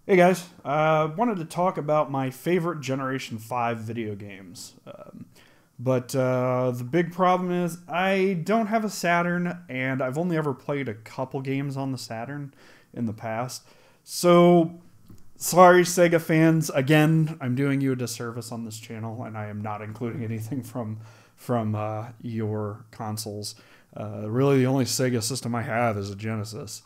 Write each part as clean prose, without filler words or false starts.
Hey guys, wanted to talk about my favorite Generation 5 video games. But the big problem is I don't have a Saturn, and I've only ever played a couple games on the Saturn in the past. So, sorry Sega fans, again, I'm doing you a disservice on this channel, and I am not including anything from your consoles. Really, the only Sega system I have is a Genesis.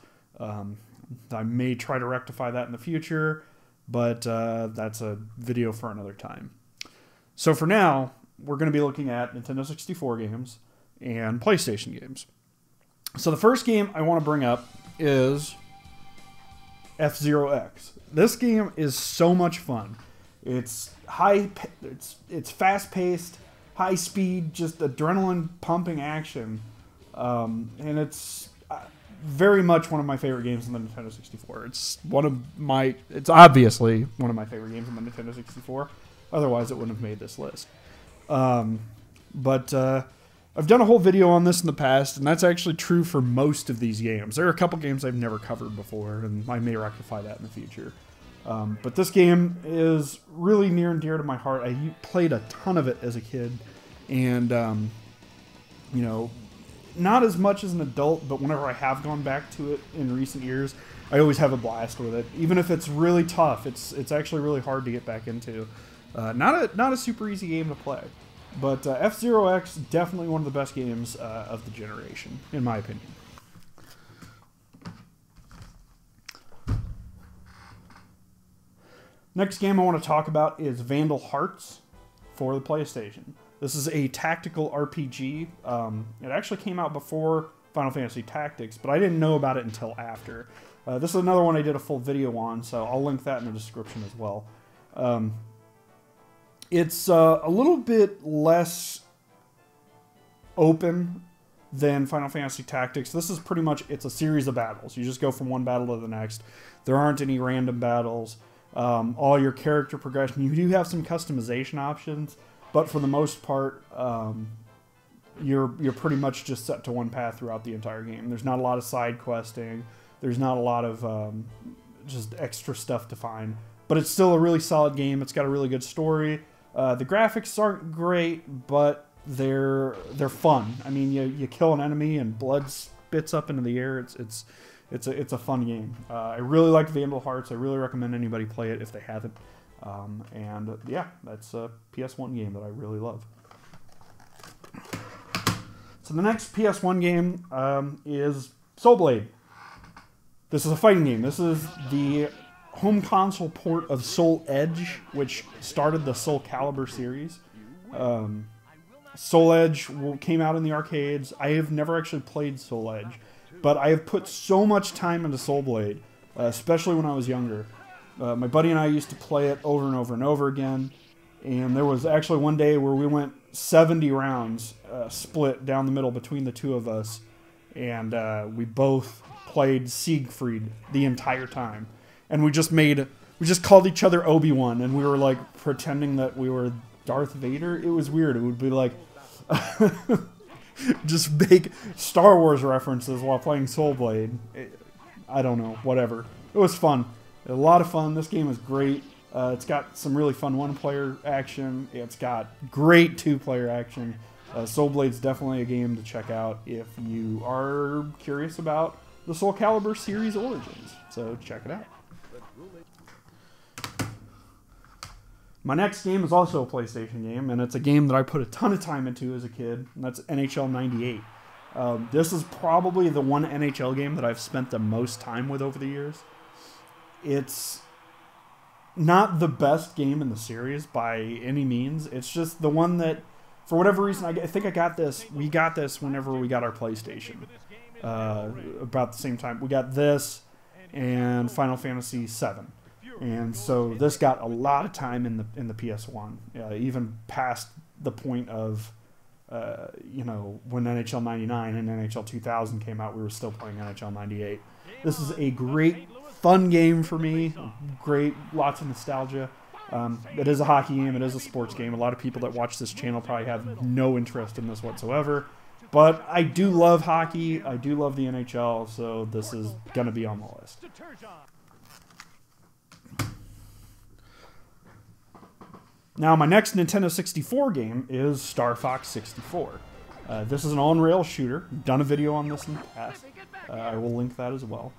I may try to rectify that in the future, but that's a video for another time. So for now, we're going to be looking at Nintendo 64 games and PlayStation games. So the first game I want to bring up is FZero X. This game is so much fun. It's it's fast-paced, high-speed, just adrenaline-pumping action, and it's very much one of my favorite games in the Nintendo 64. It's obviously one of my favorite games in the Nintendo 64. Otherwise, it wouldn't have made this list. But I've done a whole video on this in the past, and that's actually true for most of these games. There are a couple games I've never covered before, and I may rectify that in the future. But this game is really near and dear to my heart. I played a ton of it as a kid, and, you know, not as much as an adult, but whenever I have gone back to it in recent years, I always have a blast with it. Even if it's really tough, it's actually really hard to get back into. Not a super easy game to play, but FZero X, definitely one of the best games of the generation, in my opinion. Next game I want to talk about is Vandal Hearts for the PlayStation. This is a tactical RPG. It actually came out before Final Fantasy Tactics, but I didn't know about it until after. This is another one I did a full video on, so I'll link that in the description as well. It's a little bit less open than Final Fantasy Tactics. This is pretty much, it's a series of battles. You just go from one battle to the next. There aren't any random battles. All your character progression, you do have some customization options, but for the most part, you're pretty much just set to one path throughout the entire game. There's not a lot of side questing. There's not a lot of just extra stuff to find. But it's still a really solid game. It's got a really good story. The graphics aren't great, but they're fun. I mean, you kill an enemy and blood spits up into the air. It's a fun game. I really like Vandal Hearts. I really recommend anybody play it if they haven't. And yeah, that's a PS1 game that I really love. So the next PS1 game is Soul Blade. This is a fighting game. This is the home console port of Soul Edge, which started the Soul Calibur series. Soul Edge came out in the arcades. I have never actually played Soul Edge, but I have put so much time into Soul Blade, especially when I was younger. My buddy and I used to play it over and over and over again, and there was actually one day where we went 70 rounds split down the middle between the two of us, and we both played Siegfried the entire time. And we just called each other Obi-Wan, and we were like pretending that we were Darth Vader. It was weird. It would be like just make Star Wars references while playing Soul Blade. I don't know, whatever. It was fun. A lot of fun. This game is great. It's got some really fun one-player action. It's got great two-player action. Soul Blade's definitely a game to check out if you are curious about the Soul Calibur series origins. So check it out. My next game is also a PlayStation game, and it's a game that I put a ton of time into as a kid, and that's NHL 98. This is probably the one NHL game that I've spent the most time with over the years. It's not the best game in the series by any means. It's just the one that, for whatever reason, I think we got this whenever we got our PlayStation. About the same time. We got this and Final Fantasy VII. And so this got a lot of time in the PS1, even past the point of, you know, when NHL 99 and NHL 2000 came out, we were still playing NHL 98. This is a great, fun game for me. Great, lots of nostalgia. It is a hockey game. It is a sports game. A lot of people that watch this channel probably have no interest in this whatsoever. But I do love hockey. I do love the NHL, so this is going to be on the list. Now, my next Nintendo 64 game is Star Fox 64. This is an on-rail shooter. Done a video on this in the past. I will link that as well.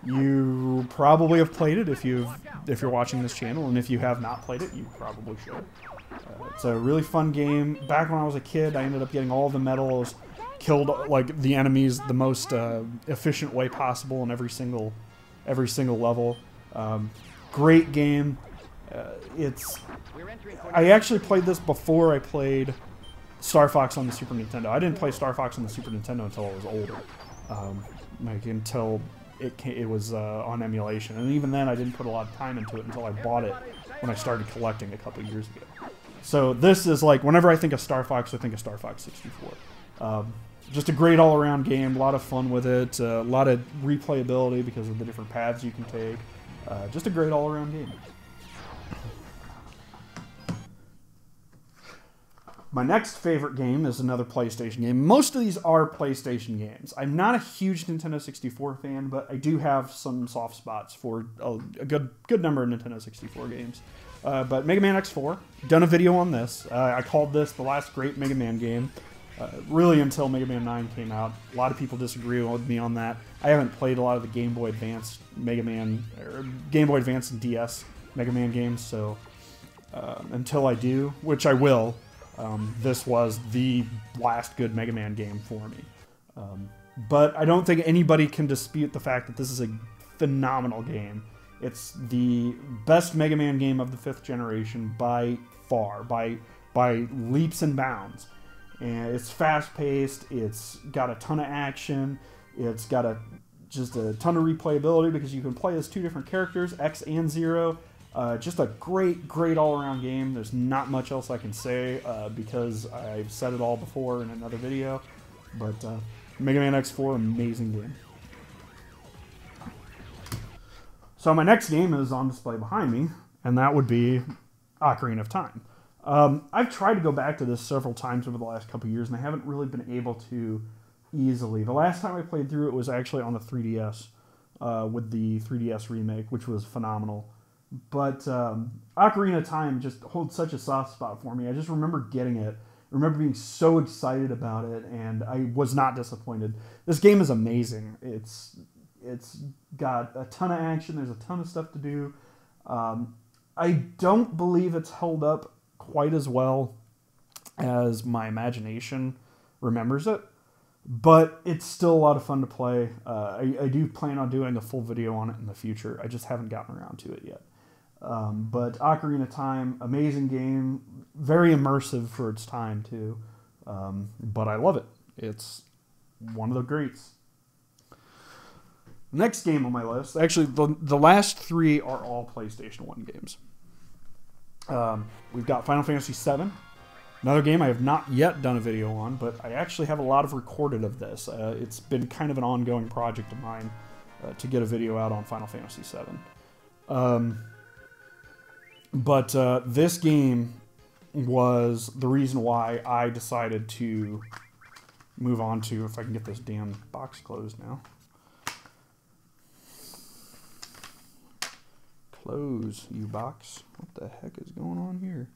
You probably have played it if you're watching this channel, and if you have not played it, you probably should. It's a really fun game. Back when I was a kid, I ended up getting all the medals, killed like the enemies the most efficient way possible in every single level. Great game. I actually played this before I played Star Fox on the Super Nintendo. I didn't play Star Fox on the Super Nintendo until I was older, like until it was on emulation, and even then I didn't put a lot of time into it until I bought it when I started collecting a couple years ago. So this is like, whenever I think of Star Fox, I think of Star Fox 64. Just a great all-around game, a lot of fun with it, a lot of replayability because of the different paths you can take. Just a great all-around game. My next favorite game is another PlayStation game. Most of these are PlayStation games. I'm not a huge Nintendo 64 fan, but I do have some soft spots for a good number of Nintendo 64 games. But Mega Man X4, done a video on this. I called this the last great Mega Man game, really until Mega Man 9 came out. A lot of people disagree with me on that. I haven't played a lot of the Game Boy Advance Mega Man, or Game Boy Advance and DS Mega Man games, so until I do, which I will, this was the last good Mega Man game for me. But I don't think anybody can dispute the fact that this is a phenomenal game. It's the best Mega Man game of the 5th generation by far, by leaps and bounds. And it's fast-paced, it's got a ton of action, it's got just a ton of replayability because you can play as 2 different characters, X and Zero. Just a great all-around game. There's not much else I can say because I've said it all before in another video. But Mega Man X4, amazing game. So my next game is on display behind me, and that would be Ocarina of Time. I've tried to go back to this several times over the last couple years, and I haven't really been able to easily. The last time I played through it was actually on the 3DS with the 3DS remake, which was phenomenal. But Ocarina of Time just holds such a soft spot for me. I just remember getting it. I remember being so excited about it, and I was not disappointed. This game is amazing. It's got a ton of action. There's a ton of stuff to do. I don't believe it's held up quite as well as my imagination remembers it, but it's still a lot of fun to play. I do plan on doing a full video on it in the future. I just haven't gotten around to it yet. But Ocarina of Time, amazing game, very immersive for its time too. But I love it. It's one of the greats. Next game on my list, actually the last 3 are all PlayStation 1 games. We've got Final Fantasy VII, another game I have not yet done a video on, but I actually have a lot of recorded of this. It's been kind of an ongoing project of mine to get a video out on Final Fantasy VII. But this game was the reason why I decided to move on to, if I can get this damn box closed now. Close, you box. What the heck is going on here?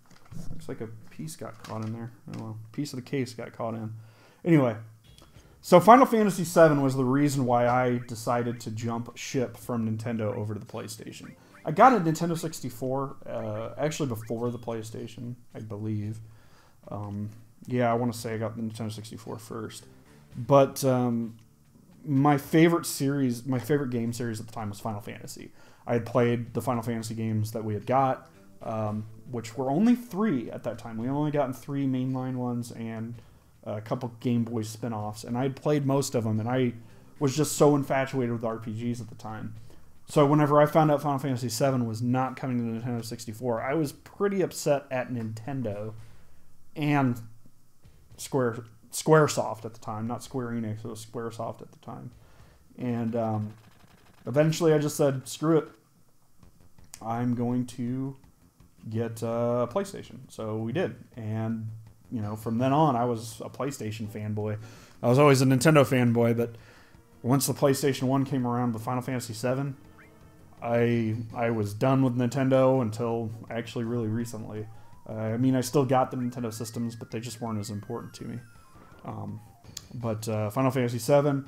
Looks like a piece got caught in there. Oh well, a piece of the case got caught in. Anyway, so Final Fantasy VII was the reason why I decided to jump ship from Nintendo over to the PlayStation. I got a Nintendo 64, actually before the PlayStation, I believe. Yeah, I want to say I got the Nintendo 64 first. But my favorite game series at the time was Final Fantasy. I had played the Final Fantasy games that we had got, which were only 3 at that time. We only gotten 3 mainline ones and a couple Game Boy spin-offs, and I had played most of them, and I was just so infatuated with RPGs at the time. So whenever I found out Final Fantasy VII was not coming to the Nintendo 64, I was pretty upset at Nintendo and Squaresoft at the time. Not Square Enix, it was Squaresoft at the time. And eventually I just said, screw it. I'm going to get a PlayStation. So we did. And, you know, from then on, I was a PlayStation fanboy. I was always a Nintendo fanboy, but once the PlayStation 1 came around with Final Fantasy VII, I was done with Nintendo until actually really recently. I mean, I still got the Nintendo systems, but they just weren't as important to me. But Final Fantasy VII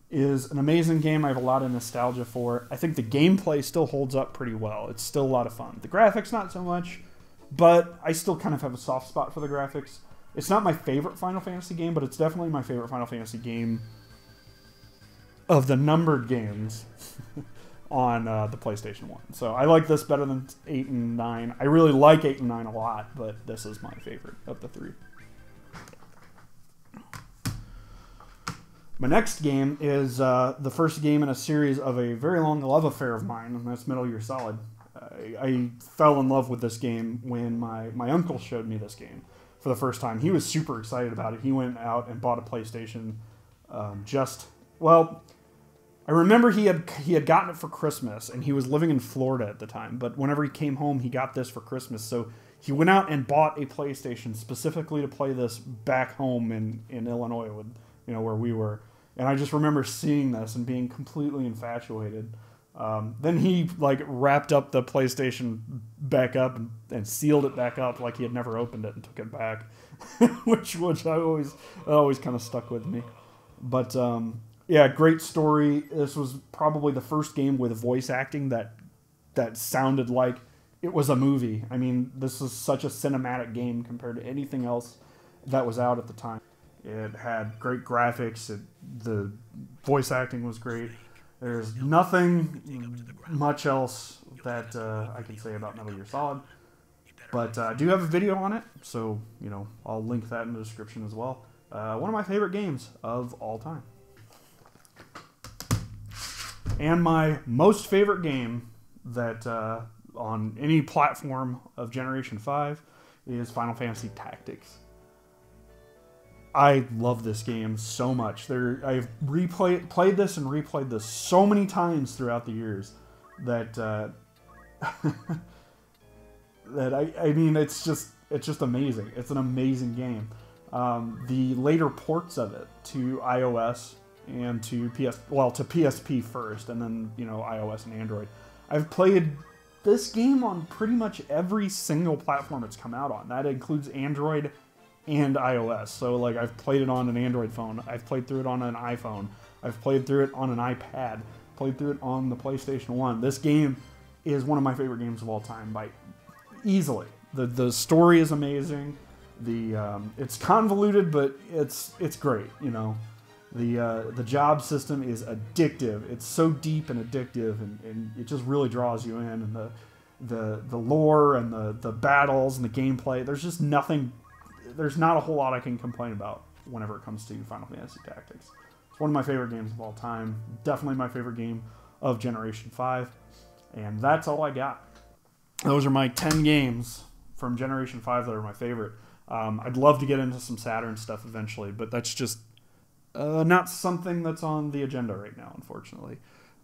is an amazing game. I have a lot of nostalgia for it. I think the gameplay still holds up pretty well. It's still a lot of fun. The graphics, not so much, but I still kind of have a soft spot for the graphics. It's not my favorite Final Fantasy game, but it's definitely my favorite Final Fantasy game of the numbered games on the PlayStation 1. So I like this better than 8 and 9. I really like 8 and 9 a lot, but this is my favorite of the three. My next game is the first game in a series of a very long love affair of mine, and that's Metal Gear Solid. I fell in love with this game when my uncle showed me this game for the first time. He was super excited about it. He went out and bought a PlayStation I remember he had gotten it for Christmas, and he was living in Florida at the time, but whenever he came home, he got this for Christmas, so he went out and bought a PlayStation specifically to play this back home in Illinois, where we were. And I just remember seeing this and being completely infatuated. Then he wrapped up the PlayStation back up and sealed it back up like he had never opened it and took it back, which always kind of stuck with me. But yeah, great story. This was probably the first game with voice acting that sounded like it was a movie. I mean, this is such a cinematic game compared to anything else that was out at the time. It had great graphics. The voice acting was great. There's nothing much else that I can say about Metal Gear Solid. But I do have a video on it, so I'll link that in the description as well. One of my favorite games of all time. And my most favorite game that on any platform of Generation 5 is Final Fantasy Tactics. I love this game so much. I've played this and replayed this so many times throughout the years that I mean it's just amazing. It's an amazing game. The later ports of it to iOS and to PSP first, and then iOS and Android. I've played this game on pretty much every single platform it's come out on. That includes Android and iOS. So I've played it on an Android phone, I've played through it on an iPhone, I've played through it on an iPad, played through it on the PlayStation 1. This game is one of my favorite games of all time by easily. The story is amazing. It's convoluted, but it's great. The job system is addictive. It's so deep and addictive, and it just really draws you in. And the lore and the battles and the gameplay. There's not a whole lot I can complain about whenever it comes to Final Fantasy Tactics. It's one of my favorite games of all time. Definitely my favorite game of Generation 5. And that's all I got. Those are my 10 games from Generation 5 that are my favorite. I'd love to get into some Saturn stuff eventually, but that's just not something that's on the agenda right now, unfortunately.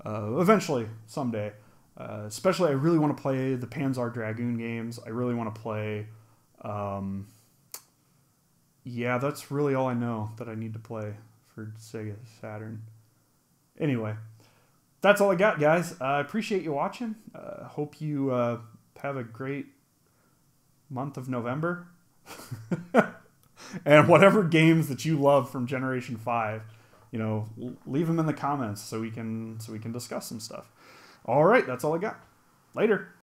Eventually, someday. Especially, I really want to play the Panzer Dragoon games. I really want to play... yeah, that's really all I know that I need to play for Sega Saturn. Anyway, that's all I got, guys. I appreciate you watching. Hope you have a great month of November. And whatever games that you love from Generation 5, leave them in the comments so we can discuss some stuff. All right, that's all I got. Later.